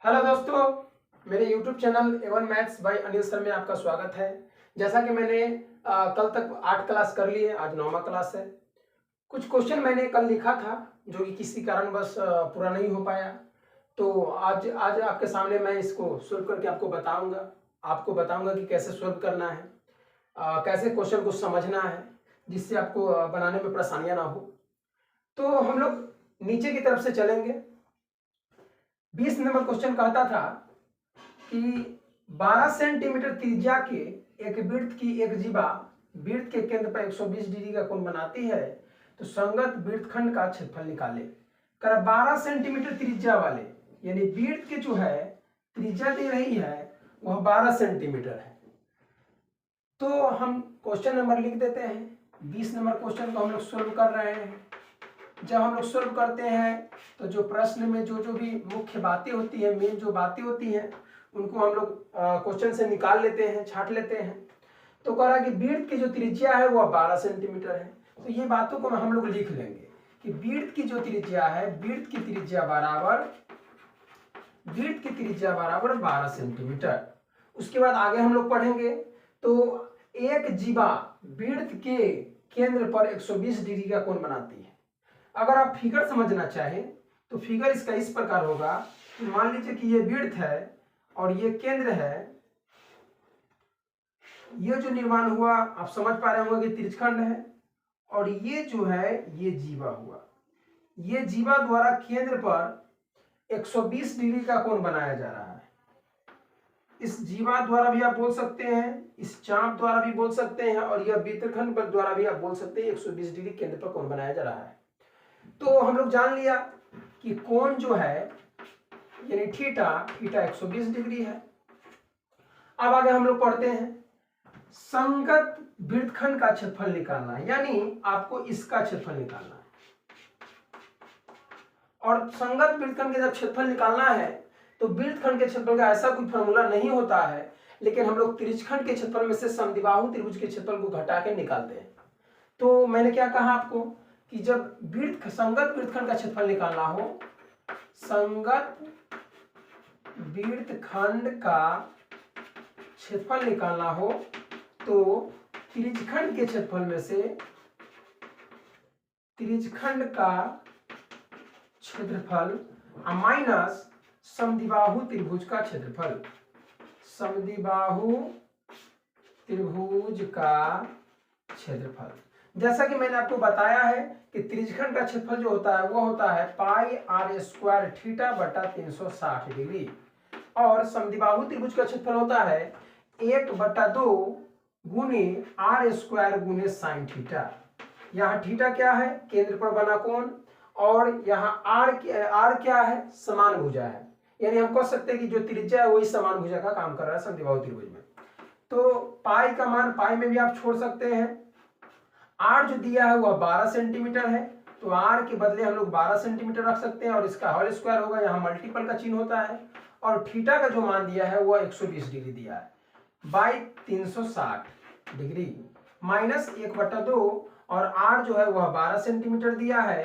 Hello दोस्तों, मेरे YouTube channel A1 maths by Anil sir में आपका स्वागत है। जैसा कि मैंने कल तक 8 क्लास कर लिए, आज 9वां क्लास है। कुछ क्वेश्चन मैंने कल लिखा था जो कि किसी कारणवश पूरा नहीं हो पाया, तो आज आज आपके सामने मैं इसको सोल्व करके आपको बताऊंगा कि कैसे सोल्व करना है, कैसे क्वेश्चन को समझना है जिससे आपको बनाने में परेशानियां ना हो। तो हम लोग नीचे की तरफ से चलेंगे। 20 नंबर क्वेश्चन कहता था कि 12 सेंटीमीटर त्रिज्या के एक वृत्त की एक जीवा वृत्त के केंद्र पर 120 डिग्री का कोण बनाती है, तो संगत वृत्तखंड का क्षेत्रफल निकाले। कर 12 सेंटीमीटर त्रिज्या वाले यानी वृत्त के जो है त्रिज्या दे रही है वह 12 सेंटीमीटर है। तो हम क्वेश्चन नंबर लिख देते हैं। 20 नंबर क्वेश्चन को हम लोग सोल्व कर रहे हैं। जब हम लोग सोल्व करते हैं तो जो प्रश्न में जो भी मुख्य बातें होती है, मेन जो बातें होती हैं, उनको हम लोग क्वेश्चन से निकाल लेते हैं, छांट लेते हैं। तो कह रहा है कि वृत्त की जो त्रिज्या है वह 12 सेंटीमीटर है। तो ये बातों को हम लोग लिख लेंगे कि वृत्त की जो त्रिज्या है, वृत्त की त्रिज्या बराबर 12 सेंटीमीटर। उसके बाद आगे हम लोग पढ़ेंगे। तो एक जीवा वृत्त के केंद्र पर 120 डिग्री का कोण बनाती है। अगर आप फिगर समझना चाहें तो फिगर इसका इस प्रकार होगा कि मान लीजिए कि ये वृत्त है और ये केंद्र है। ये जो निर्माण हुआ आप समझ पा रहे होंगे कि त्रिज्यखंड है, और ये जो है ये जीवा हुआ। ये जीवा द्वारा केंद्र पर 120 डिग्री का कोण बनाया जा रहा है। इस जीवा द्वारा भी आप बोल सकते हैं, इस चाप द्वारा भी बोल सकते हैं, और यह वृत्तखंड द्वारा भी आप बोल सकते हैं 120 डिग्री केंद्र पर कोण बनाया जा रहा है। तो हम लोग जान लिया कि कोण जो है यानी थीटा 120 डिग्री है। अब आगे हम लोग पढ़ते हैं संगत वृत्तखंड का क्षेत्रफल निकालना है, यानी आपको इसका क्षेत्रफल निकालना है। और संगत वृत्तखंड का जब क्षेत्रफल निकालना है तो वृत्तखंड के क्षेत्रफल का ऐसा कोई फॉर्मूला नहीं होता है, लेकिन हम लोग त्रिज्यखंड के क्षेत्रफल में से समद्विबाहु त्रिभुज के क्षेत्रफल को घटा के निकालते हैं। तो मैंने क्या कहा आपको कि जब संगत वृत्तखंड का क्षेत्रफल निकालना हो, संगत वृत्तखंड का क्षेत्रफल निकालना हो, तो त्रिज्यखंड के क्षेत्रफल में से त्रिज्यखंड का क्षेत्रफल माइनस समद्विबाहु त्रिभुज का क्षेत्रफल, समद्विबाहु त्रिभुज का क्षेत्रफल। जैसा कि मैंने आपको बताया है कि त्रिज्यखंड का क्षेत्रफल जो होता है वो होता है पाई आर स्क्वायर थीटा बटा 360 डिग्री, और समद्विबाहु त्रिभुज का क्षेत्रफल होता है 1/2 गुने आर स्क्वायर गुने साइन थीटा। यहाँ थीटा क्या है? केंद्र पर बना कोण, और यहाँ आर क्या है? समान भुजा है। यानी हम कह सकते हैं कि जो त्रिज्या है वही समान भुजा का काम कर रहा है समद्विबाहु त्रिभुज में। तो पाई का मान पाई में भी आप छोड़ सकते हैं। आर जो दिया है वह 12 सेंटीमीटर है, तो आर के बदले हम लोग 12 सेंटीमीटर रख सकते हैं, और इसका होल स्क्वायर होगा, यहाँ मल्टीपल का चिन्ह होता है। और थीटा का जो मान दिया है वह 120 डिग्री दिया है बाई 360 डिग्री माइनस 1/2, और आर जो है वह 12 सेंटीमीटर दिया है,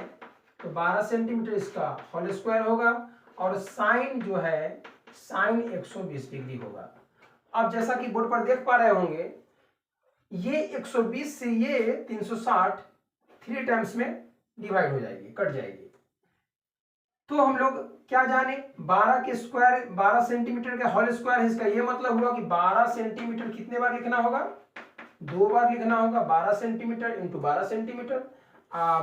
तो 12 सेंटीमीटर इसका होल स्क्वायर होगा, और साइन जो है साइन 120 डिग्री होगा। अब जैसा कि बोर्ड पर देख पा रहे होंगे, ये 120 से ये 360 3 टाइम्स में डिवाइड हो जाएगी, कट जाएगी। तो हम लोग क्या जाने, 12 के स्क्वायर 12 सेंटीमीटर का होल स्क्वायर है, इसका ये मतलब हुआ कि 12 सेंटीमीटर कितने बार लिखना होगा? 2 बार लिखना होगा। 12 centimetre into 12 centimetre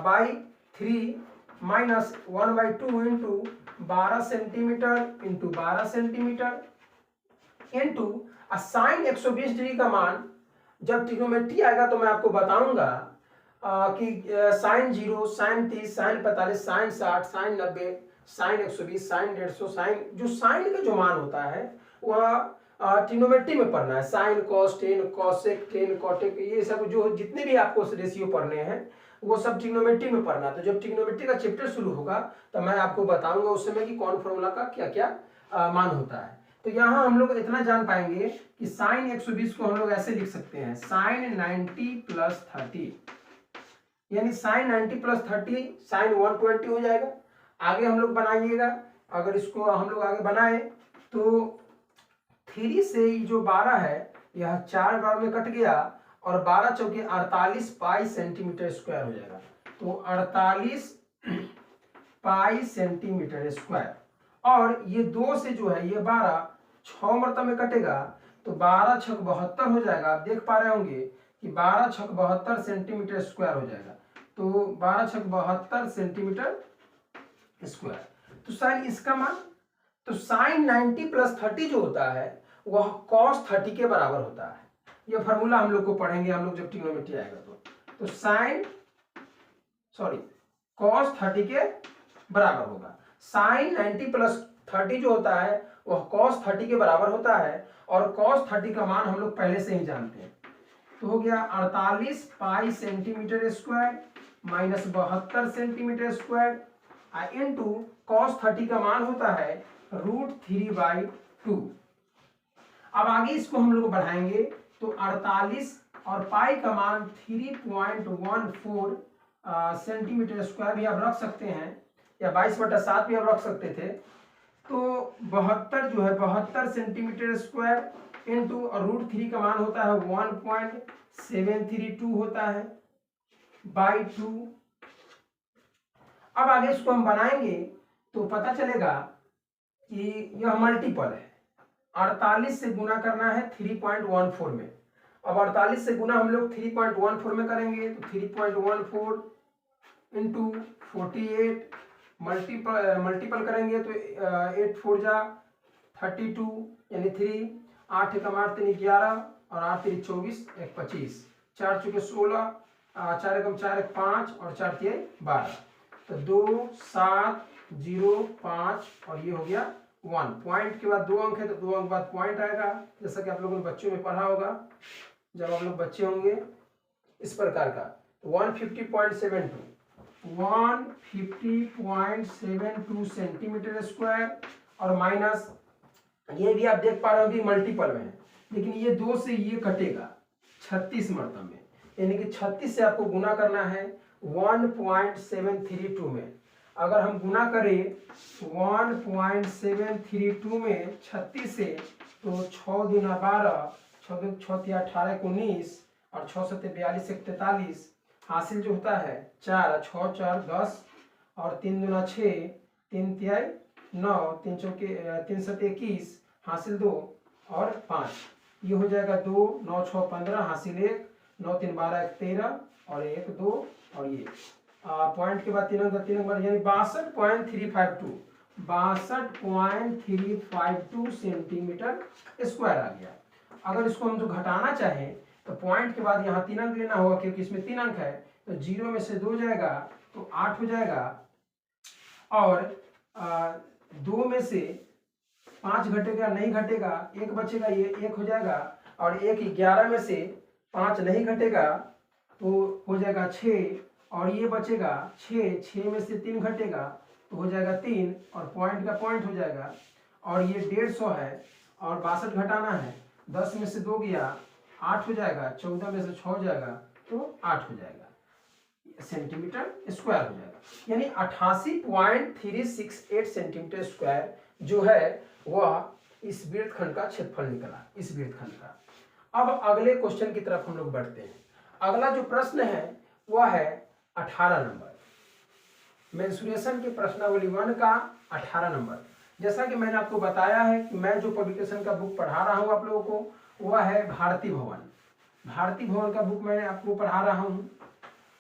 by 3 minus 1/2 into 12 centimetre into 12 centimetre into sine 120 degree का मान जब ट्रिग्नोमेट्री आएगा तो मैं आपको बताऊंगा कि sine 0, sine 30, sine 45, sine 60, sine 90, sine 120, sine 150, sine जो साइन का जो मान होता है वह ट्रिग्नोमेट्री में पढ़ना है। Sine cos tan cosec tan cot, ये सब जो जितने भी आपको रेशियो पढ़ने हैं वो सब ट्रिग्नोमेट्री में पढ़ना। तो जब ट्रिग्नोमेट्री का चैप्टर शुरू होगा तो मैं आपको बताऊंगा उस समय कि कौन फॉर्मूला का क्या क्या मान होता है। तो यहाँ हम लोग इतना जान पाएंगे कि साइन 120 को हम लोग ऐसे लिख सकते हैं, साइन 90 प्लस 30, यानी साइन 90 प्लस 30 साइन 120 हो जाएगा। आगे हम लोग बनाइएगा अगर इसको हम लोग आगे बनाए तो 3 से जो 12 है यह 4 बार में कट गया और 12 चौके 48 पाई सेंटीमीटर स्क्वायर हो जाएगा। तो 48 पाई सेंटीमीटर स्क्वायर, और ये 2 से जो है ये 12 6 मरतबा में कटेगा तो 12 छक 72 हो जाएगा। आप देख पा रहे होंगे कि 12 छक 72 सेंटीमीटर स्क्वायर हो जाएगा। तो 12 छक 72 सेंटीमीटर स्क्वायर। तो साइन इसका मान, तो साइन 90 प्लस 30 जो होता है वह कॉस 30 के बराबर होता है। यह फॉर्मूला हम लोग को पढ़ेंगे हम लोग जब ट्रिग्नोमेट्री आएगा तो साइन कॉस 30 के बराबर होगा। साइन 90 प्लस 30 जो होता है वह कॉस 30 के बराबर होता है, और कॉस 30 का मान हम लोग पहले से ही जानते हैं। तो हो गया 48 पाई centimetre square minus 72 centimetre square into cos 30 का मान होता है √3/2। अब आगे इसको हम लोग बढ़ाएंगे तो 48 और पाई का मान 3.14 सेंटीमीटर स्क्वायर भी आप रख सकते हैं, या 22/7 भी आप रख सकते थे। तो 72 जो है 72 सेंटीमीटर स्क्वायर इनटू और √3 का मान होता है 1.732 होता है बाई 2। अब आगे इसको हम बनाएंगे तो पता चलेगा कि यह मल्टीपल है। 48 से गुना करना है 3.14 में। अब 48 से गुना हम लोग 3.14 में करेंगे तो 3.14 इंटू 48 मल्टीपल करेंगे तो 8 4 जा 32 यानी 3, 8 एक 8 3 11 और 8 3 24 1 25, 4 चुके 16, 4 एकम 4 1 5 और 4 3 12। तो 2 7 0 5 और ये हो गया 1। पॉइंट के बाद 2 अंक है तो 2 अंक बाद पॉइंट आएगा, जैसा कि आप लोगों ने बच्चों में पढ़ा होगा जब आप लोग बच्चे होंगे इस प्रकार का। 150.72 सेंटीमीटर स्क्वायर, और माइनस ये भी आप देख पा रहे हो कि मल्टीपल में है, लेकिन ये 2 से ये कटेगा 36 मरतबा में, यानी कि 36 से आपको गुना करना है 1.732 में। अगर हम गुना करें 1.732 में 36 से तो 6 दूना 12, 6 6 18 19 और 6 7 42 43, हासिल जो होता है 4 6 4 10 और 3 दूना 6 3 तिहाई 9 3 चौके 3 7 21 हासिल 2 और 5, ये हो जाएगा 2 9 6 15 हासिल 1 9 3 12 1 13 और 1 2 और ये पॉइंट के बाद 3 अंक यानी 62.352 सेंटीमीटर स्क्वायर आ गया। अगर इसको हम जो घटाना चाहें तो पॉइंट के बाद यहाँ 3 अंक लेना होगा, क्योंकि इसमें 3 अंक है तो 0 में से 2 जाएगा तो 8 हो जाएगा, और 2 में से 5 घटेगा नहीं घटेगा, 1 बचेगा ये 1 हो जाएगा, और 1 11 में से 5 नहीं घटेगा तो हो जाएगा 6, और ये बचेगा 6 में से 3 घटेगा तो हो जाएगा 3, और पॉइंट का पॉइंट हो जाएगा, और ये 150 है और 62 घटाना है, 10 में से 2 गया 8 हो जाएगा, 14 में से 6 हो जाएगा तो 8 हो जाएगा सेंटीमीटर स्क्वायर हो जाएगा, यानी 88.368 सेंटीमीटर स्क्वायर जो है वह इस वृत्तखंड का क्षेत्रफल निकला, इस वृत्तखंड का। अब अगले क्वेश्चन की तरफ हम लोग बढ़ते हैं। अगला जो प्रश्न है वह है 18 नंबर, मेंसुरेशन के प्रश्नावली 1 का 18 नंबर। जैसा कि मैंने आपको बताया है कि मैं जो पब्लिकेशन का बुक पढ़ा रहा हूँ आप लोगों को वह है भारती भवन। भारती भवन का बुक मैं आपको पढ़ा रहा हूँ,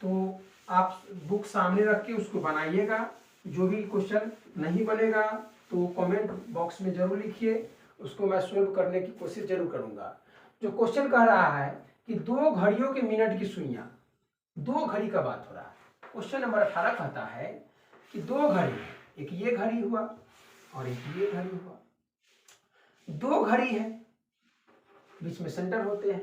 तो आप बुक सामने रख के उसको बनाइएगा। जो भी क्वेश्चन नहीं बनेगा तो कमेंट बॉक्स में जरूर लिखिए, उसको मैं सोल्व करने की कोशिश जरूर करूँगा। जो क्वेश्चन कह रहा है कि 2 घड़ियों के मिनट की सुइयाँ, 2 घड़ी का बात हो रहा है। क्वेश्चन नंबर 18 कहता है कि 2 घड़ी, एक ये घड़ी हुआ और एक ये घड़ी हुआ, 2 घड़ी है बीच में सेंटर होते हैं,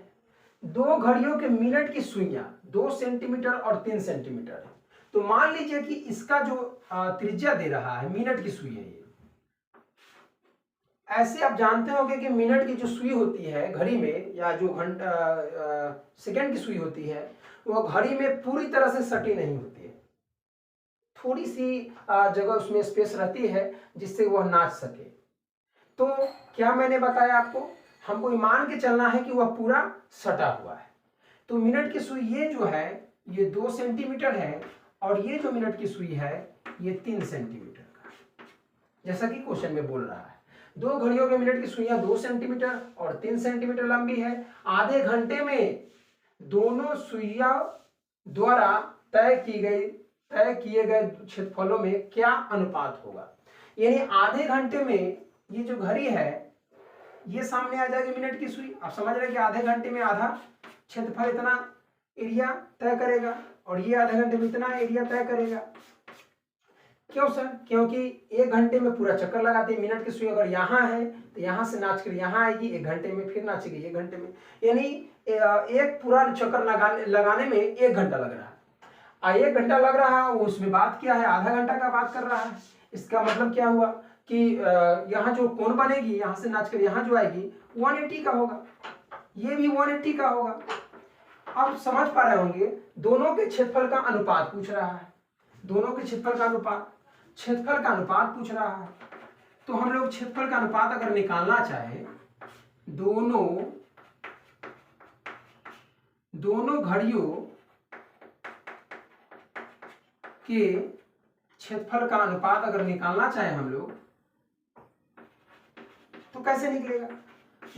2 घड़ियों के मिनट की सुइयाँ 2 सेंटीमीटर और 3 सेंटीमीटर है। तो मान लीजिए कि इसका जो त्रिज्या दे रहा है मिनट की सुई है, ये ऐसे आप जानते होंगे कि मिनट की जो सुई होती है घड़ी में, या जो घंटा सेकंड की सुई होती है, वो घड़ी में पूरी तरह से सटी नहीं होती है, थोड़ी सी जगह उसमें स्पेस रहती है जिससे वह नाच सके। तो क्या मैंने बताया आपको, हमको मान के चलना है कि वह पूरा सटा हुआ है। तो मिनट की सुई ये जो है ये 2 सेंटीमीटर है और ये जो मिनट की सुई है ये 3 सेंटीमीटर का, जैसा कि क्वेश्चन में बोल रहा है। 2 घड़ियों के मिनट की सुइयां 2 सेंटीमीटर और 3 सेंटीमीटर लंबी है। आधे घंटे में दोनों सुइया द्वारा तय किए गए क्षेत्रफलों में क्या अनुपात होगा। यानी आधे घंटे में ये जो घड़ी है ये सामने आ जाएगी मिनट की सुई। आप समझ रहे हैं कि आधे घंटे में आधा क्षेत्रफल इतना एरिया तय करेगा और ये आधे घंटे में इतना एरिया तय करेगा। क्यों सर? क्योंकि 1 घंटे में पूरा चक्कर लगाते हैं। मिनट की सुई अगर यहाँ है तो यहाँ से नाच कर यहाँ आएगी, 1 घंटे में फिर नाचेगी 1 घंटे में, यानी एक पूरा चक्कर लगाने में 1 घंटा लग रहा है। 1 घंटा लग रहा है, उसमें बात क्या है, आधा घंटा का बात कर रहा है। इसका मतलब क्या हुआ कि यहाँ जो कोण बनेगी यहाँ से नाच कर यहाँ जो आएगी 180 का होगा, ये भी 180 का होगा। आप समझ पा रहे होंगे दोनों के क्षेत्रफल का अनुपात पूछ रहा है, दोनों के क्षेत्रफल का अनुपात पूछ रहा है। तो हम लोग क्षेत्रफल का अनुपात अगर निकालना चाहे, दोनों घड़ियों के क्षेत्रफल का अनुपात अगर निकालना चाहे हम लोग तो कैसे निकलेगा?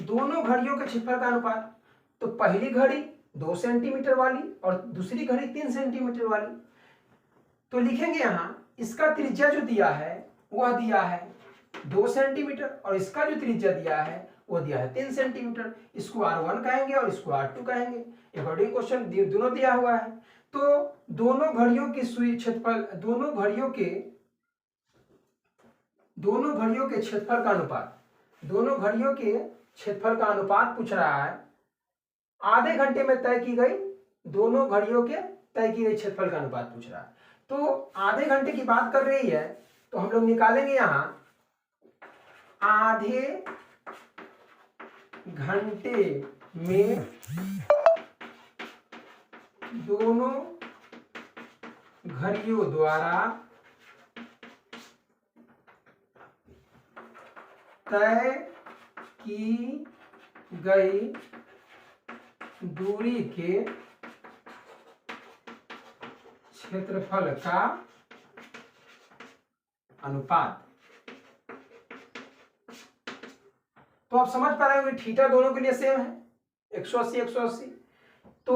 दोनों घड़ियों के क्षेत्रफल का अनुपात, तो पहली घड़ी 2 सेंटीमीटर वाली और दूसरी घड़ी 3 सेंटीमीटर वाली, तो लिखेंगे यहां इसका त्रिज्या जो दिया है वह दिया है 2 सेंटीमीटर और इसका जो त्रिज्या दिया है वो दिया है 3 सेंटीमीटर। इसको R1 कहेंगे और इसको R2 कहेंगे। अकॉर्डिंग क्वेश्चन दोनों दिया हुआ है। तो दोनों घड़ियों की सुई क्षेत्रफल, दोनों घड़ियों के क्षेत्रफल का अनुपात, दोनों घड़ियों के क्षेत्रफल का अनुपात पूछ रहा है। आधे घंटे में तय की गई दोनों घड़ियों के तय की गई क्षेत्रफल का अनुपात पूछ रहा है। तो आधे घंटे की बात कर रही है तो हम लोग निकालेंगे यहां आधे घंटे में दोनों घड़ियों द्वारा तय की गई दूरी के क्षेत्रफल का अनुपात। तो आप समझ पा रहे हो कि थीटा दोनों के लिए सेम है 180 180। तो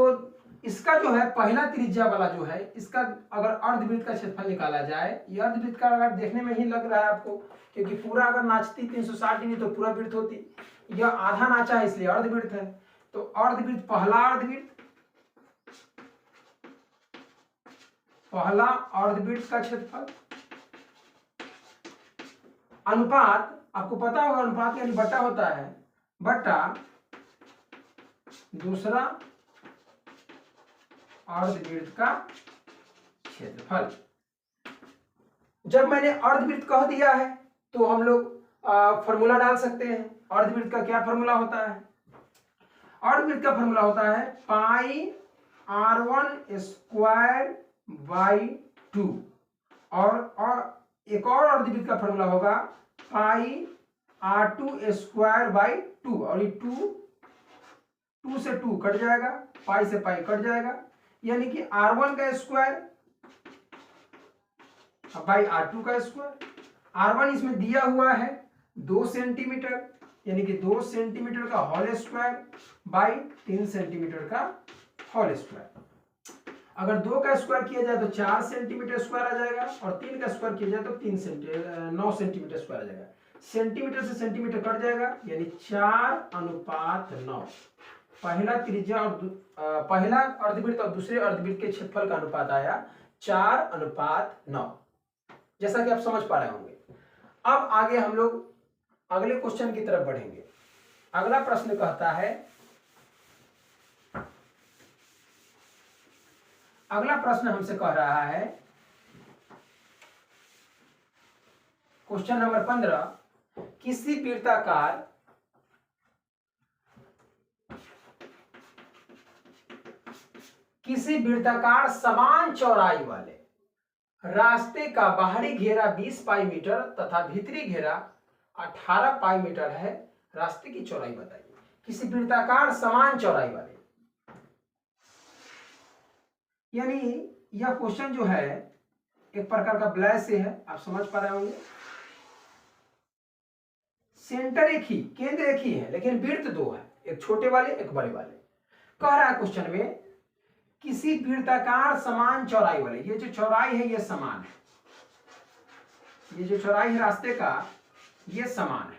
इसका जो है पहला त्रिज्या वाला जो है इसका अगर अर्धवृत्त का क्षेत्रफल निकाला जाए, ये अर्धवृत्त का अगर देखने में ही लग रहा है आपको, क्योंकि पूरा अगर नाचती 360 डिग्री तो पूरा वृत्त होती, यह आधा नाचा है इसलिए अर्धवृत्त है। तो अर्धवृत्त पहला अर्धवृत्त का क्षेत्रफल अनुपात, आपको पता होगा अनुपात यानी बटा होता है, बटा दूसरा अर्धवृत्त का क्षेत्रफल। जब मैंने अर्धवृत्त कह दिया है तो हम लोग फॉर्मूला डाल सकते हैं। अर्धवृत्त का क्या फॉर्मूला होता है? अर्धवृत्त का फॉर्मूला होता है पाई R1 स्क्वायर बाई 2 और एक और अर्धवृत्त का फॉर्मूला होगा पाई R2 स्क्वायर बाई 2 और ये 2 से 2 कट जाएगा, पाई से पाई कट जाएगा, यानी कि R1 का स्क्वायर बाई R2 का स्क्वायर। R1 इसमें दिया हुआ है 2 सेंटीमीटर, यानी कि 2 सेंटीमीटर का होल स्क्वायर बाई 3 सेंटीमीटर का होल स्क्वायर। अगर 2 का स्क्वायर किया जाए तो 4 सेंटीमीटर स्क्वायर आ जाएगा और 3 का स्क्वायर किया जाए तो 9 सेंटीमीटर स्क्वायर आ जाएगा। सेंटीमीटर से सेंटीमीटर कट जाएगा, यानी 4:9। पहला त्रिज्या और पहला अर्धवृत्त और दूसरे अर्धवृत्त के क्षेत्रफल का अनुपात आया 4:9, जैसा कि आप समझ पा रहे होंगे। अब आगे हम लोग अगले क्वेश्चन की तरफ बढ़ेंगे। अगला प्रश्न कहता है, अगला प्रश्न हमसे कह रहा है क्वेश्चन नंबर 15, किसी वृत्ताकार समान चौड़ाई वाले रास्ते का बाहरी घेरा 20 पाई मीटर तथा भीतरी घेरा 18 पाई मीटर है, रास्ते की चौड़ाई बताइए। किसी वृत्ताकार समान चौड़ाई वाले, यानी यह क्वेश्चन जो है एक प्रकार का ब्लैश से है, आप समझ पा रहे होंगे। सेंटर एक ही, केंद्र एक ही है, लेकिन वृत्त दो है, एक छोटे वाले एक बड़े वाले। कह रहा है क्वेश्चन में किसी वृत्ताकार समान चौड़ाई वाले, ये जो चौड़ाई है ये समान है, ये जो चौड़ाई है रास्ते का ये समान है।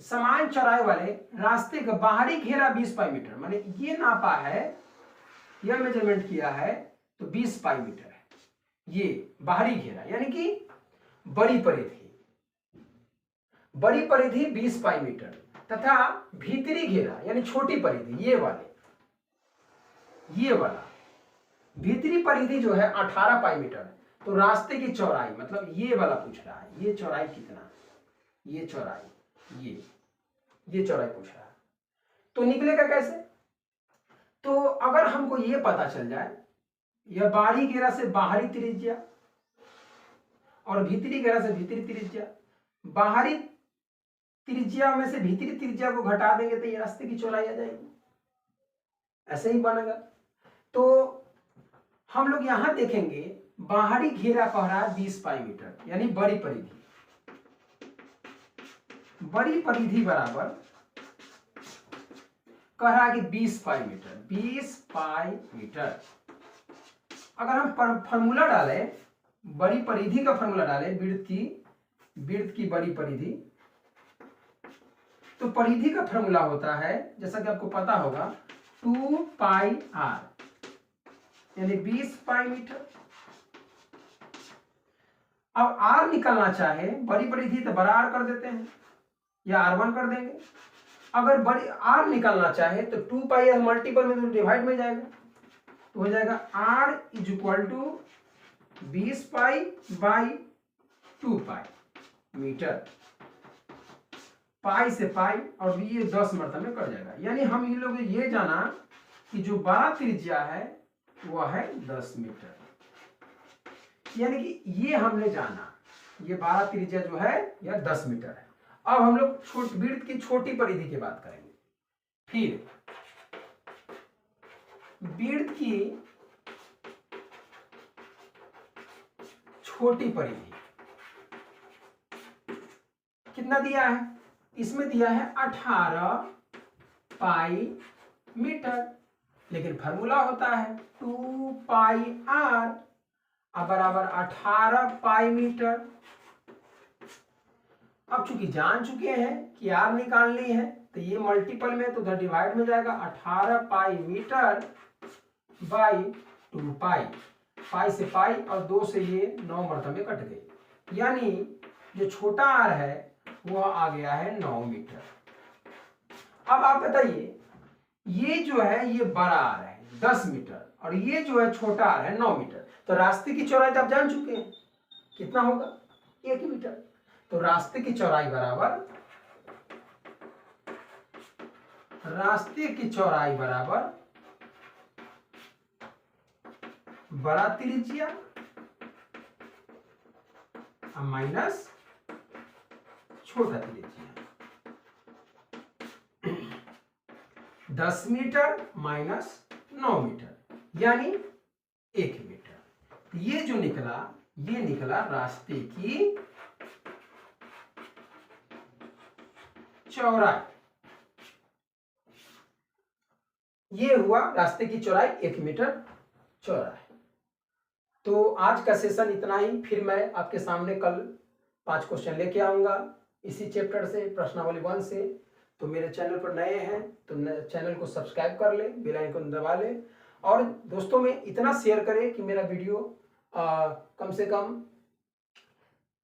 समान चौड़ाई वाले रास्ते का बाहरी घेरा 20 पाई मीटर, माने ये नापा है, यह मेजरमेंट किया है तो 20 पाई मीटर है ये बाहरी घेरा, यानी कि बड़ी परिधि, बड़ी परिधि 20 पाई मीटर तथा भीतरी घेरा यानी छोटी परिधि, ये वाले, ये वाला भीतरी परिधि जो है 18 पाई मीटर। तो रास्ते की चौड़ाई मतलब ये वाला पूछ रहा है, ये चौड़ाई कितना, ये चौड़ाई, ये चौड़ाई पूछ रहा है, तो निकलेगा कैसे? तो अगर हमको ये पता चल जाए यह बाहरी घेरा से बाहरी त्रिज्या और भीतरी घेरा से भीतरी त्रिज्या, बाहरी त्रिज्या में से भीतरी त्रिज्या को घटा देंगे तो ये रास्ते की चौड़ाई आ जाएगी, ऐसे ही बनेगा। तो हम लोग यहां देखेंगे बाहरी घेरा कह रहा है 20 पाई मीटर, यानी बड़ी परिधि, बड़ी परिधि बराबर कह रहा है कि 20 पाई मीटर, 20 पाई मीटर। अगर हम फॉर्मूला डालें, बड़ी परिधि का फॉर्मूला डालें, वृत्त की बड़ी परिधि, तो परिधि का फॉर्मूला होता है जैसा कि आपको पता होगा 2 पाई r, यानी 20 पाई मीटर। अब r निकालना चाहे बड़ी परिधि तो बड़ा r कर देते हैं या r1 कर देंगे। अगर बड़ी r निकालना चाहे तो 2 पाई मल्टीपल में तो डिवाइड में जाएगा, तो हो जाएगा r is equal to 20 pi by 2 pi metre, pi से पाई और ये 10 मरतबे में कट जाएगा। यानी हम इन लोग ये जाना कि जो बड़ा त्रिज्या है वह है 10 मीटर, यानी कि ये हमने जाना ये बड़ा त्रिज्या जो है यह 10 मीटर है। अब हम लोग वृत्त की छोटी परिधि की बात करेंगे। फिर वृत्त की छोटी परिधि कितना दिया है? इसमें दिया है 18 पाई मीटर, लेकिन फार्मूला होता है 2 पाई r बराबर 18 पाई मीटर। अब चूंकि जान चुके हैं कि r निकालनी है तो ये मल्टीपल में तो उधर डिवाइड में जाएगा, 18 पाई मीटर बाई 2 पाई, पाई से पाई और 2 से ये 9 मरतबे कट गई, यानी जो छोटा r है वह आ गया है 9 मीटर। अब आप बताइए ये जो है ये बड़ा r है 10 मीटर और ये जो है छोटा r है 9 मीटर, तो रास्ते की चौड़ाई तो आप जान चुके हैं कितना होगा, 1 मीटर। तो रास्ते की चौड़ाई बराबर, रास्ते की चौड़ाई बराबर बड़ा त्रिज्या माइनस छोटा त्रिज्या, 10 मीटर माइनस 9 मीटर यानी 1 मीटर। ये जो निकला ये निकला रास्ते की चौड़ाई, ये हुआ रास्ते की चौड़ाई 1 मीटर चौड़ा है। तो आज का सेशन इतना ही, फिर मैं आपके सामने कल 5 क्वेश्चन लेके आऊंगा इसी चैप्टर से, प्रश्नावली 1 से। तो मेरे चैनल पर नए हैं तो चैनल को सब्सक्राइब कर ले, बेल आइकन दबा ले और दोस्तों में इतना शेयर करें कि मेरा वीडियो कम से कम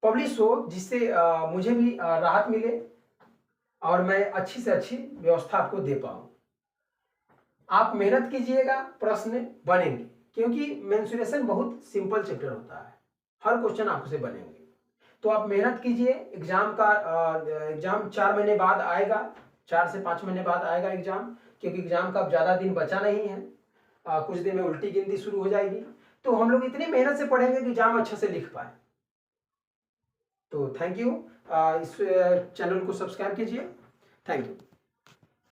पब्लिश हो, जिससे मुझे भी राहत मिले और मैं अच्छी से अच्छी व्यवस्था आपको दे पाऊँ। आप मेहनत कीजिएगा, प्रश्न बनेंगे, क्योंकि मेंसुरेशन बहुत सिंपल चैप्टर होता है, हर क्वेश्चन आपसे बनेंगे। तो आप मेहनत कीजिए। एग्जाम 4 महीने बाद आएगा, 4 से 5 महीने बाद आएगा एग्जाम, क्योंकि एग्जाम का अब ज़्यादा दिन बचा नहीं है, कुछ दिन में उल्टी गिनती शुरू हो जाएगी। तो हम लोग इतनी मेहनत से पढ़ेंगे कि एग्जाम अच्छे से लिख पाए। तो थैंक यू, इस चैनल को सब्सक्राइब कीजिए। Thank you.